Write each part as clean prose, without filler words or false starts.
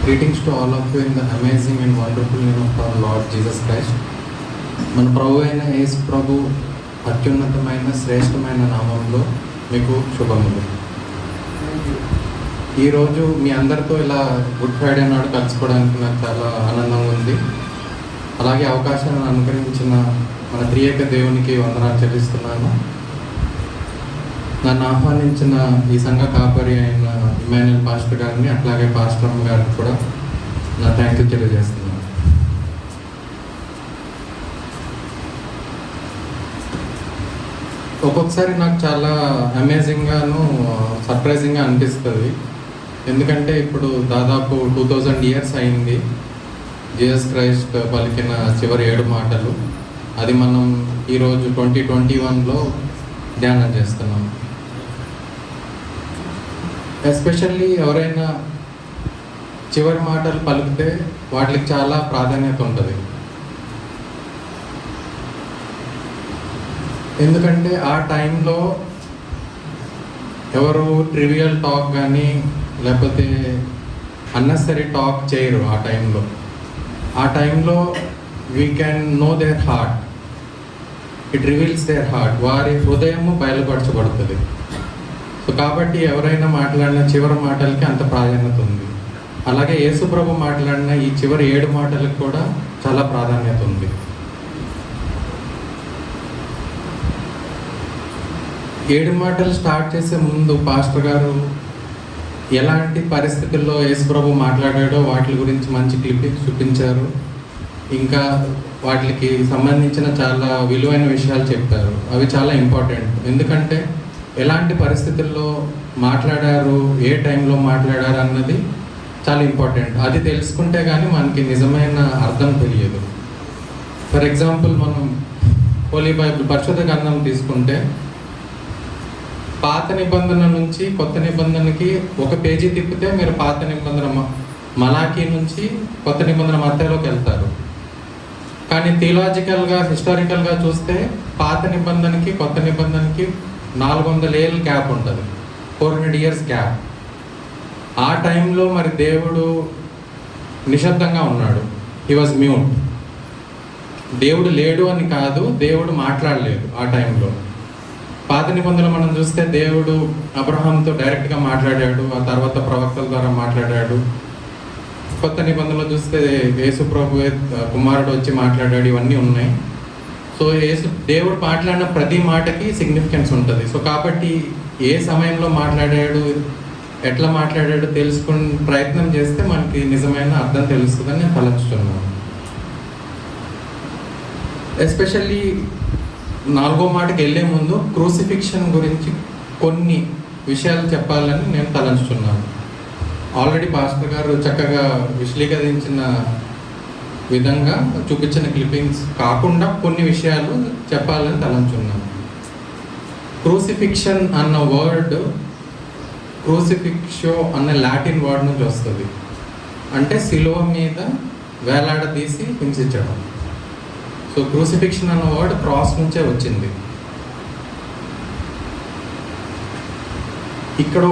Greetings to all of you in the amazing and wonderful name of our Lord Jesus Christ. మన ప్రభు అయిన యేసు ప్రభు అత్యున్నతమైన శ్రేష్టమైన నామంలో మీకు శుభములు. ఈరోజు మీ అందరితో ఇలా గుడ్ ఫ్రైడే నాడు కలుసుకోవడానికి నాకు చాలా ఆనందంగా ఉంది. అలాగే అవకాశాన్ని అనుగ్రహించిన మన త్రియేక దేవునికి వందనాలు చెల్లిస్తున్నాను. నన్ను ఆహ్వానించిన ఈ సంఘ కాపరి అయిన ఇమాన్యుయల్ పాస్టర్ గారిని, అట్లాగే పాస్టర్ అమ్మ గారికి కూడా నా థ్యాంక్ యూ తెలియజేస్తున్నాను. ఒక్కొక్కసారి నాకు చాలా అమేజింగ్గాను సర్ప్రైజింగ్గా అనిపిస్తుంది. ఎందుకంటే ఇప్పుడు దాదాపు 2000 ఇయర్స్ అయింది జీసస్ క్రైస్ట్ పలికిన చివరి 7 మాటలు. అది మనం ఈరోజు 2021లో ధ్యానం చేస్తున్నాం. ఎస్పెషల్లీ ఎవరైనా చివరి మాటలు పలికితే వాటికి చాలా ప్రాధాన్యత ఉంటుంది. ఎందుకంటే ఆ టైంలో ఎవరు ట్రివియల్ టాక్ కానీ లేకపోతే అన్నెసరీ టాక్ చేయరు. ఆ టైంలో we can know their heart, it reveals their heart. వారి హృదయము బయలుపరచబడుతుంది. సో కాబట్టి ఎవరైనా మాట్లాడిన చివరి మాటలకి అంత ప్రాధాన్యత ఉంది. అలాగే యేసు ప్రభు మాట్లాడిన ఈ చివరి 7 మాటలకు కూడా చాలా ప్రాధాన్యత ఉంది. 7 మాటలు స్టార్ట్ చేసే ముందు పాస్టర్ గారు ఎలాంటి పరిస్థితుల్లో యేసు ప్రభు మాట్లాడాడో వాటి గురించి మంచి క్లిప్పింగ్స్ చూపించారు. ఇంకా వాటికి సంబంధించిన చాలా విలువైన విషయాలు చెప్పారు. అవి చాలా ఇంపార్టెంట్. ఎందుకంటే ఎలాంటి పరిస్థితుల్లో మాట్లాడారు, ఏ టైంలో మాట్లాడారు అన్నది చాలా ఇంపార్టెంట్. అది తెలుసుకుంటే కానీ మనకి నిజమైన అర్థం తెలియదు. ఫర్ ఎగ్జాంపుల్, మనం హోలీ బైబిల్ పరిశుద్ధ గ్రంథం తీసుకుంటే పాత నిబంధన నుంచి కొత్త నిబంధనకి ఒక పేజీ తిప్పితే మీరు పాత నిబంధన మలాకీ నుంచి కొత్త నిబంధన మత్తయిలోకి వెళ్తారు. కానీ థియలాజికల్గా, హిస్టారికల్గా చూస్తే పాత నిబంధనకి కొత్త నిబంధనకి 400 ఏళ్ళ గ్యాప్ ఉంటుంది, 400 ఇయర్స్ గ్యాప్. ఆ టైంలో మరి దేవుడు నిశ్శబ్దంగా ఉన్నాడు. He was mute. దేవుడు లేడు అని కాదు, దేవుడు మాట్లాడలేదు ఆ టైంలో. పాత నిబంధనలు మనం చూస్తే దేవుడు అబ్రహాంతో డైరెక్ట్గా మాట్లాడాడు, ఆ తర్వాత ప్రవక్తల ద్వారా మాట్లాడాడు. కొత్త నిబంధనలు చూస్తే యేసు ప్రభు కుమారుడు వచ్చి మాట్లాడాడు. ఇవన్నీ ఉన్నాయి. సో దేవుడు మాట్లాడిన ప్రతి మాటకి సిగ్నిఫికెన్స్ ఉంటుంది. సో కాబట్టి ఏ సమయంలో మాట్లాడాడు, ఎట్లా మాట్లాడాడు తెలుసుకుని ప్రయత్నం చేస్తే మనకి నిజమైన అర్థం తెలుస్తుందని నేను తలంచుతున్నాను. ఎస్పెషల్లీ 4వ మాటకి వెళ్ళే ముందు క్రూసిఫిక్షన్ గురించి కొన్ని విషయాలు చెప్పాలని నేను తలంచుతున్నాను. ఆల్రెడీ పాస్టర్ గారు చక్కగా విశ్లేషించిన విధంగా చూపించిన క్లిప్పింగ్స్ కాకుండా కొన్ని విషయాలు చెప్పాలని తలంచున్నాను. క్రూసిఫిక్షన్ అన్న వర్డ్ క్రూసిఫిక్షో అన్న లాటిన్ వర్డ్ నుంచి వస్తుంది. అంటే సిలువ మీద వేలాడదీసి హింసించడం. సో క్రూసిఫిక్షన్ అన్న వర్డ్ క్రాస్ నుంచే వచ్చింది. ఇక్కడ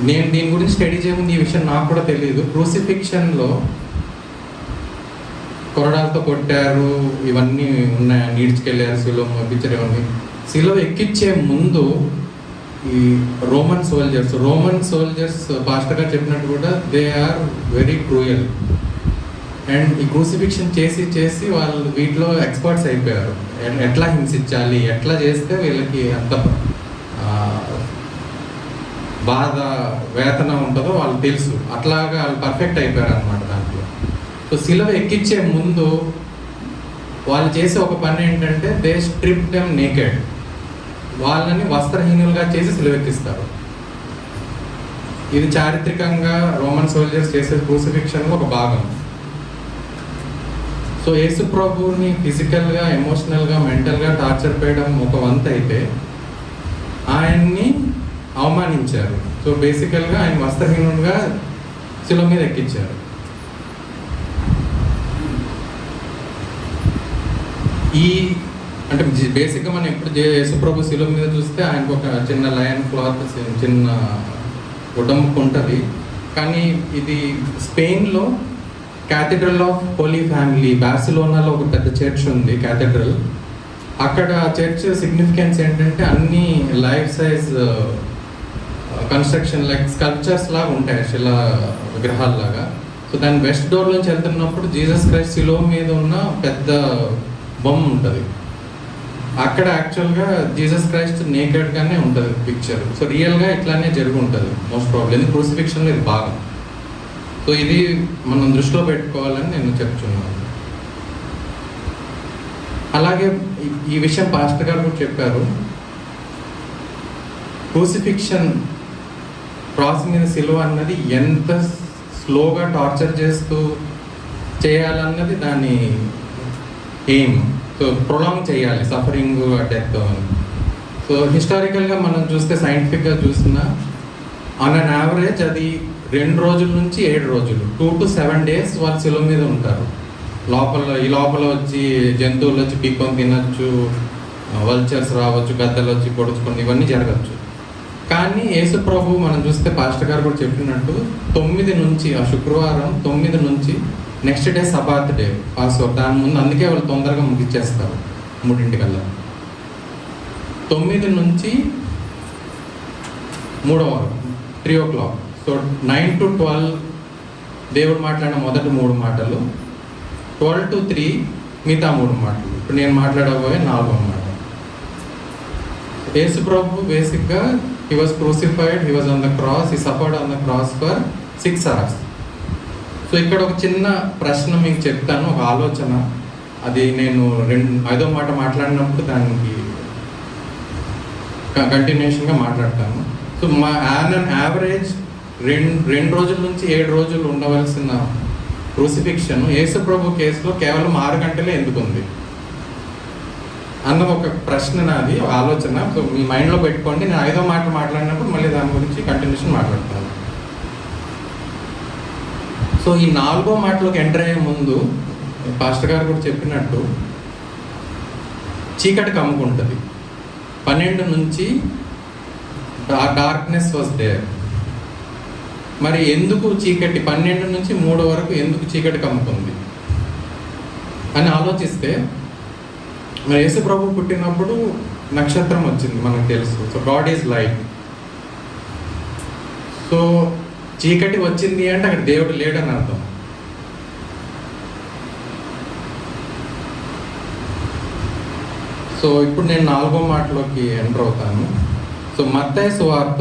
నేను దీని గురించి స్టడీ చేయముందు ఈ విషయం నాకు కూడా తెలియదు. క్రూసిఫిక్షన్లో కొరడాలతో కొట్టారు, ఇవన్నీ ఉన్నాయి, నీడ్చుకెళ్ళారు, సిలువ మోపించారు. ఇవన్నీ సిలువ ఎక్కించే ముందు ఈ రోమన్ సోల్జర్స్ పాస్టర్ గారు చెప్పినట్టు కూడా they are very cruel. And ఈ క్రూసిఫిక్షన్ చేసి వాళ్ళు వీటిలో ఎక్స్పర్ట్స్ అయిపోయారు. ఎట్లా హింసించాలి, ఎట్లా చేస్తే వీళ్ళకి అంత బాధ వేతన ఉంటుందో వాళ్ళు తెలుసు. అట్లాగా వాళ్ళు పర్ఫెక్ట్ అయిపోయారు అనమాట దాంట్లో. సో సిలువ ఎక్కించే ముందు వాళ్ళు చేసే ఒక పని ఏంటంటే దే స్ట్రిప్ దెమ్ నేకెడ్. వాళ్ళని వస్త్రహీనులుగా చేసి సిలువ ఎక్కిస్తారు. ఇది చారిత్రకంగా రోమన్ సోల్జర్స్ చేసే క్రూసిఫిక్షన్లో ఒక భాగం. సో యేసు ప్రభువుని ఫిజికల్గా, ఎమోషనల్గా, మెంటల్గా టార్చర్ చేయడం ఒక వంత అయితే ఆయన్ని అవమానించారు. సో బేసికల్గా ఆయన వస్త్రహీనులుగా సిలువ మీద ఎక్కించారు. అంటే బేసిక్గా మనం ఎప్పుడు యేసుప్రభు శిలువ మీద చూస్తే ఆయనకు ఒక చిన్న లయన్ క్లాత్, చిన్న గుడ్డముక్క ఉంటుంది. కానీ ఇది స్పెయిన్లో క్యాథెడ్రల్ ఆఫ్ హోలీ ఫ్యామిలీ బార్సిలోనాలో ఒక పెద్ద చర్చ్ ఉంది క్యాథెడ్రల్. అక్కడ చర్చ్ సిగ్నిఫికెన్స్ ఏంటంటే అన్ని life size construction like sculptures లాగా ఉంటాయి, శిలా విగ్రహాల్లాగా. సో దాని వెస్ట్ డోర్ నుంచి వెళ్తున్నప్పుడు జీసస్ క్రైస్ట్ శిలువ మీద ఉన్న పెద్ద బొమ్మ ఉంటుంది. అక్కడ యాక్చువల్గా జీసస్ క్రైస్ట్ నేకెడ్గానే ఉంటుంది పిక్చర్. సో రియల్గా ఇట్లానే జరిగి ఉంటుంది మోస్ట్ ప్రాబ్లం, ఎందుకు క్రూసిఫిక్షన్లో ఇది బాగా. సో ఇది మనం దృష్టిలో పెట్టుకోవాలని నేను చెప్తున్నాను. అలాగే ఈ విషయం పాస్టర్ గారు కూడా చెప్పారు, క్రూసిఫిక్షన్ క్రాస్ మీద సిలువ అన్నది ఎంత స్లోగా టార్చర్ చేస్తూ చేయాలన్నది దాని ఎయిమ్. సో ప్రొలాంగ్ చేయాలి సఫరింగ్ డెత్ అని. సో హిస్టారికల్గా మనం చూస్తే సైంటిఫిక్గా చూసినా ఆన్ అన్ యావరేజ్ అది 2 రోజుల నుంచి 7 రోజులు 2 to 7 days వాళ్ళు సిలువ మీద ఉంటారు. లోపల వచ్చి జంతువులు వచ్చి పీక్కొని తినచ్చు, వల్చర్స్ రావచ్చు, గద్దలు వచ్చి పొడుచుకొని ఇవన్నీ జరగచ్చు. కానీ యేసు ప్రభు మనం చూస్తే పాస్టర్ గారు కూడా చెప్పినట్టు 9 నుంచి ఆ శుక్రవారం 9 నుంచి నెక్స్ట్ డే సబాత్ డే పాస్ఓవర్, దాని ముందు అందుకే వాళ్ళు తొందరగా ముగిచ్చేస్తారు 3 9 నుంచి 3 వరకు 3 o'clock. సో 9 to 12 దేవుడు మాట్లాడిన మొదటి 3 మాటలు, 12 to 3 మిగతా 3 మాటలు. ఇప్పుడు నేను మాట్లాడబోయే 4వ మాట. యేసు ప్రభు బేసిక్గా he was crucified, he was on the cross, he suffered on the cross for 6 hours. So ఇక్కడ ఒక చిన్న ప్రశ్న మీకు చెప్తాను, ఒక ఆలోచన. అది నేను 5వ మాట మాట్లాడినప్పుడు దానికి కంటిన్యూషన్గా మాట్లాడతాను. సో ఆన్ యావరేజ్ 2 రోజుల నుంచి 7 రోజులు ఉండవలసిన క్రూసిఫిక్షన్ యేసు ప్రభు కేసులో కేవలం 6 గంటలే ఎందుకు ఉంది అన్న ఒక ప్రశ్న, నాది ఒక ఆలోచన. సో మీ మైండ్లో పెట్టుకోండి. నేను 5వ మాట మాట్లాడినప్పుడు మళ్ళీ దాని గురించి కంటిన్యూషన్ మాట్లాడతాను. సో ఈ 4వ మాటలోకి ఎంటర్ అయ్యే ముందు పాస్టర్ గారు కూడా చెప్పినట్టు చీకటి కమ్ముకుంటుంది. 12 నుంచి డార్క్నెస్ వాజ్ దేర్. మరి ఎందుకు చీకటి 12 నుంచి 3 వరకు ఎందుకు చీకటి కమ్ముకుంది అని ఆలోచిస్తే, మరి యేసు ప్రభు పుట్టినప్పుడు నక్షత్రం వచ్చింది మనకు తెలుసు. So God is light. So చీకటి వచ్చింది అంటే అక్కడ దేవుడు లేడని అర్థం. సో ఇప్పుడు నేను 4వ మాటలోకి ఎంటర్ అవుతాను. సో మత్తయి సువార్త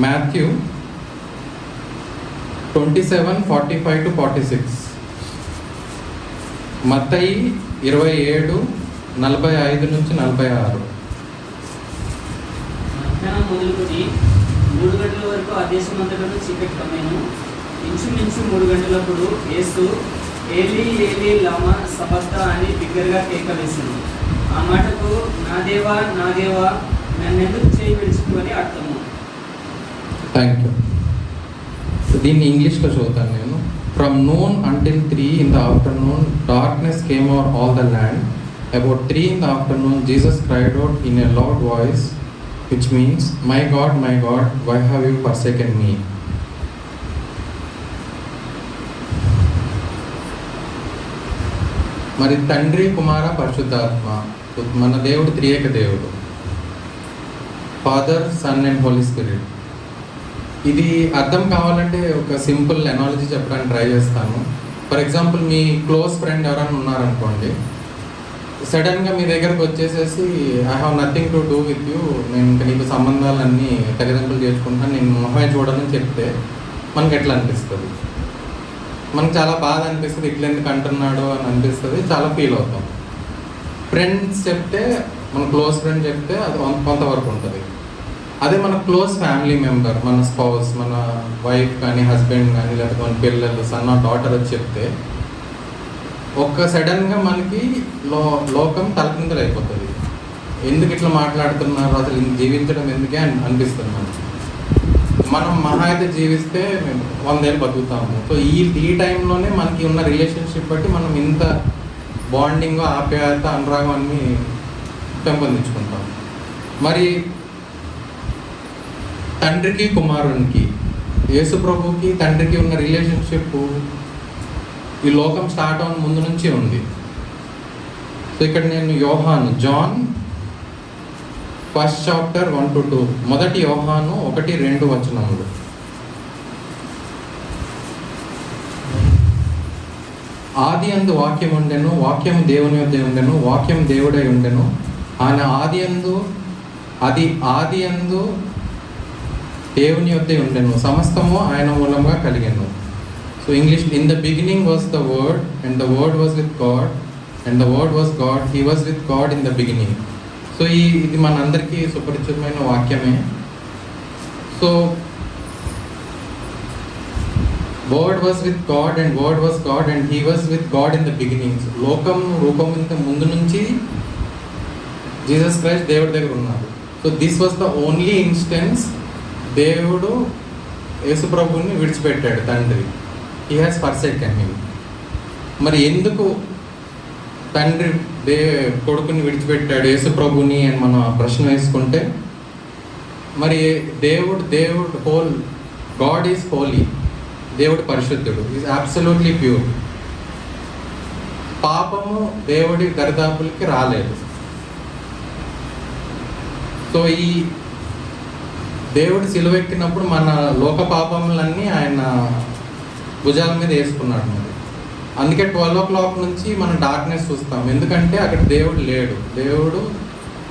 మాథ్యూ 27:45 to 46. మత్తయి 27:45 నుంచి 46. మధ్యాహ్నం మొదలుకొని 3 గంటల వరకు ఆ దేశం అంతటా చీకటి కమ్మెను. ఇంచుమించు 3 గంటలప్పుడు యేసు ఏలీ ఏలీ లామా సబక్తా అని బిగ్గరగా కేక వేసింది. ఆ మాటకు నా దేవా నన్నెందుకు చేయి విడిచిపోని అర్థము. Thank you. దీన్ని ఇంగ్లీష్లో చదువుతాను నేను. From noon until 3 in the afternoon, darkness came over all the land. About 3 in the afternoon, Jesus cried out in a loud voice, which means, my God, why have you forsaken me? మరి తండ్రి, కుమార, పరిశుద్ధాత్మ, మన దేవుడు త్రియేక దేవుడు, father, son and holy spirit. ఇది అర్థం కావాలంటే ఒక సింపుల్ ఎనాలజీ చెప్పడానికి ట్రై చేస్తాను. ఫర్ ఎగ్జాంపుల్, మీ క్లోజ్ ఫ్రెండ్ ఎవరైనా ఉన్నారనుకోండి, సడన్గా మీ దగ్గరకు వచ్చేసేసి I have nothing to do with you, నేను నీకు సంబంధాలన్నీ తల్లిదండ్రులు చేసుకుంటాను, నేను మొహమే చూడని చెప్తే మనకి ఎట్లా అనిపిస్తుంది? మనకు చాలా బాధ అనిపిస్తుంది, ఇట్లా ఎందుకు అంటున్నాడు అని అనిపిస్తుంది, చాలా ఫీల్ అవుతాం. ఫ్రెండ్స్ చెప్తే, మన క్లోజ్ ఫ్రెండ్ చెప్తే అది కొంతవరకు ఉంటుంది. అదే మన క్లోజ్ ఫ్యామిలీ మెంబర్, మన స్పౌస్, మన వైఫ్ కానీ హస్బెండ్ కానీ లేకపోతే మన పిల్లలు, సన్ ఆర్ డాటర్ వచ్చి చెప్తే ఒక్క సడన్గా మనకి లోకం తలకిందులు అయిపోతుంది. ఎందుకు ఇట్లా మాట్లాడుతున్నారు, అసలు జీవించడం ఎందుకే అనిపిస్తుంది మనకి. మనం మహా అయితే జీవిస్తే మేము 100 ఏళ్ళు బతుకుతాము. సో ఈ టైంలోనే మనకి ఉన్న రిలేషన్షిప్ బట్టి మనం ఇంత బాండింగ్, ఆప్యాయత, అనురాగం అన్నీ పెంపొందించుకుంటాం. మరి తండ్రికి కుమారునికి, యేసు ప్రభుకి తండ్రికి ఉన్న రిలేషన్షిప్ ఈ లోకం స్టార్ట్ అవన ముందు నుంచి ఉంది. సో ఇక్కడ నేను జాన్ 1st chapter 1-2, మొదటి యోహాను 1-2 వచనములు. ఆది అందు వాక్యం ఉండెను, వాక్యం దేవుని యొద్ద ఉండెను, వాక్యం దేవుడై ఉండెను, ఆయన ఆది అందు దేవుని యొద్ద ఉండెను, సమస్తము ఆయన మూలంగా కలిగెను. So English, in the beginning was the word and the word was with God and the word was God, he was with God in the beginning. So ఇది మనందరికీ సుపరిచితమైన వాక్యమే. So word was with God and word was God and he was with God in the beginning. లోకం రూపం ఇంత ముందు నుంచి Jesus Christ దేవుడి దగ్గర ఉన్నారు. So this was the only instance దేవుడు యేసుప్రభుని విడిచిపెట్టాడు తండ్రి. He has forsaken him. మరి ఎందుకు తండ్రి కొడుకుని విడిచిపెట్టాడు యేసుప్రభుని అని మనం ప్రశ్న వేసుకుంటే, మరి దేవుడు గాడ్ ఈజ్ హోలీ, దేవుడు పరిశుద్ధుడు, ఈజ్ అబ్సల్యూట్లీ ప్యూర్. పాపము దేవుడి దరిదాపులకి రాలేదు. సో ఈ దేవుడు సిలువెక్కినప్పుడు మన లోక పాపములన్నీ ఆయన భుజాల మీద వేసుకున్నాడు. మరి అందుకే 12 o'clock నుంచి మనం డార్క్నెస్ చూస్తాం, ఎందుకంటే అక్కడ దేవుడు లేడు, దేవుడు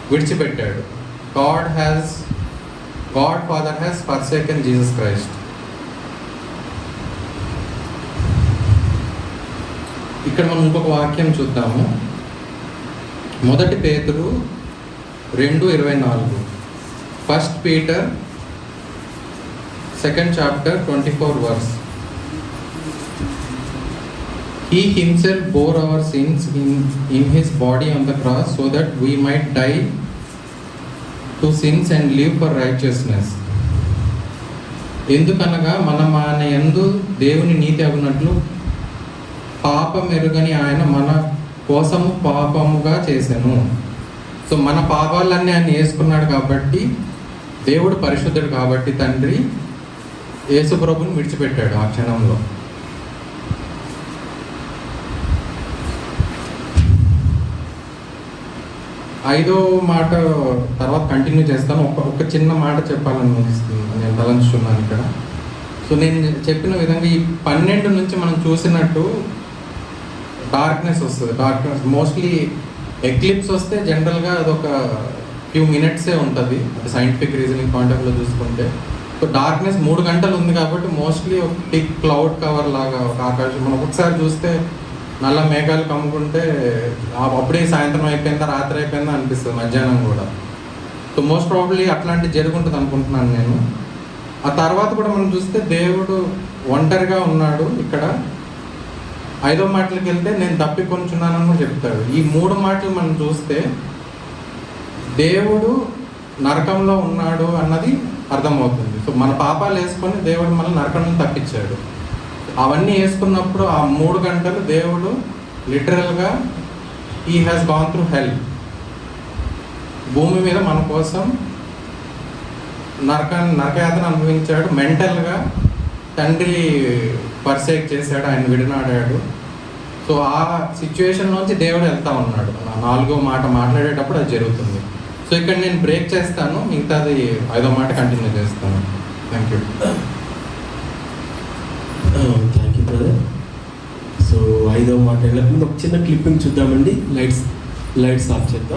విడిచిపెట్టాడు. God father has forsaken Jesus Christ. ఇక్కడ మనం ఇంకొక వాక్యం చూద్దాము. 1 పేతురు 2:24, 1 Peter 2nd chapter 24 verse. He himself bore our sins in his body on the cross so that we might die to sins and live for righteousness. ఎందుకనగా మనం ఆయన యందు దేవుని నీతి అగునట్లు పాపం ఎరుగని ఆయన మన కోసము పాపముగా చేసెను. సో మన పాపాలన్నీ ఆయన వేసుకున్నాడు కాబట్టి, దేవుడు పరిశుద్ధుడు కాబట్టి తండ్రి యేసు ప్రభుని విడిచిపెట్టాడు ఆ క్షణంలో. ఐదో మాట తర్వాత కంటిన్యూ చేస్తాను. ఒక చిన్న మాట చెప్పాలని నేను తలంచుతున్నాను ఇక్కడ. సో నేను చెప్పిన విధంగా ఈ 12 నుంచి మనం చూసినట్టు డార్క్నెస్ వస్తుంది. డార్క్నెస్ మోస్ట్లీ ఎక్లిప్స్ వస్తే జనరల్గా అదొక ఫ్యూ మినిట్సే ఉంటుంది, అది సైంటిఫిక్ రీజనింగ్ పాయింట్ ఆఫ్ లో చూసుకుంటే. సో డార్క్నెస్ 3 గంటలు ఉంది కాబట్టి మోస్ట్లీ ఒక థిక్ క్లౌడ్ కవర్ లాగా ఒక ఆకాశం. మనం ఒకసారి చూస్తే నల్ల మేఘాలు కమ్ముకుంటే అప్పుడే సాయంత్రం అయిపోయిందా రాత్రి అయిపోయిందా అనిపిస్తుంది, మధ్యాహ్నం కూడా. సో మోస్ట్ ప్రాబబ్లీ అట్లాంటివి జరుగుంటుంది అనుకుంటున్నాను నేను. ఆ తర్వాత కూడా మనం చూస్తే దేవుడు ఒంటరిగా ఉన్నాడు. ఇక్కడ 5వ మాటలకు వెళ్తే నేను తప్పికొంచున్నానని కూడా చెప్తాడు. ఈ 3 మాటలు మనం చూస్తే దేవుడు నరకంలో ఉన్నాడు అన్నది అర్థమవుతుంది. సో మన పాపాలు వేసుకొని దేవుడు మన నరకం నుంచి తప్పించాడు. అవన్నీ వేసుకున్నప్పుడు ఆ 3 గంటలు దేవుడు లిటరల్గా హీ హ్యాస్ గాన్ త్రూ హెల్. భూమి మీద మన కోసం నరకయాతన అనుభవించాడు. మెంటల్గా తండ్రి పర్సేక్ చేశాడు, ఆయన విడనాడాడు. సో ఆ సిచ్యువేషన్ నుంచి దేవుడు వెళ్తా ఉన్నాడు. 4వ మాట మాట్లాడేటప్పుడు అది జరుగుతుంది. సో ఇక్కడ నేను బ్రేక్ చేస్తాను, మిగతాది 5వ మాట కంటిన్యూ చేస్తాను. Thank you. Thank you brother. So 5వ మాట వెళ్ళక ముందు ఒక చిన్న క్లిప్పింగ్ చూద్దామండి. లైట్స్ ఆఫ్ చేద్దాం.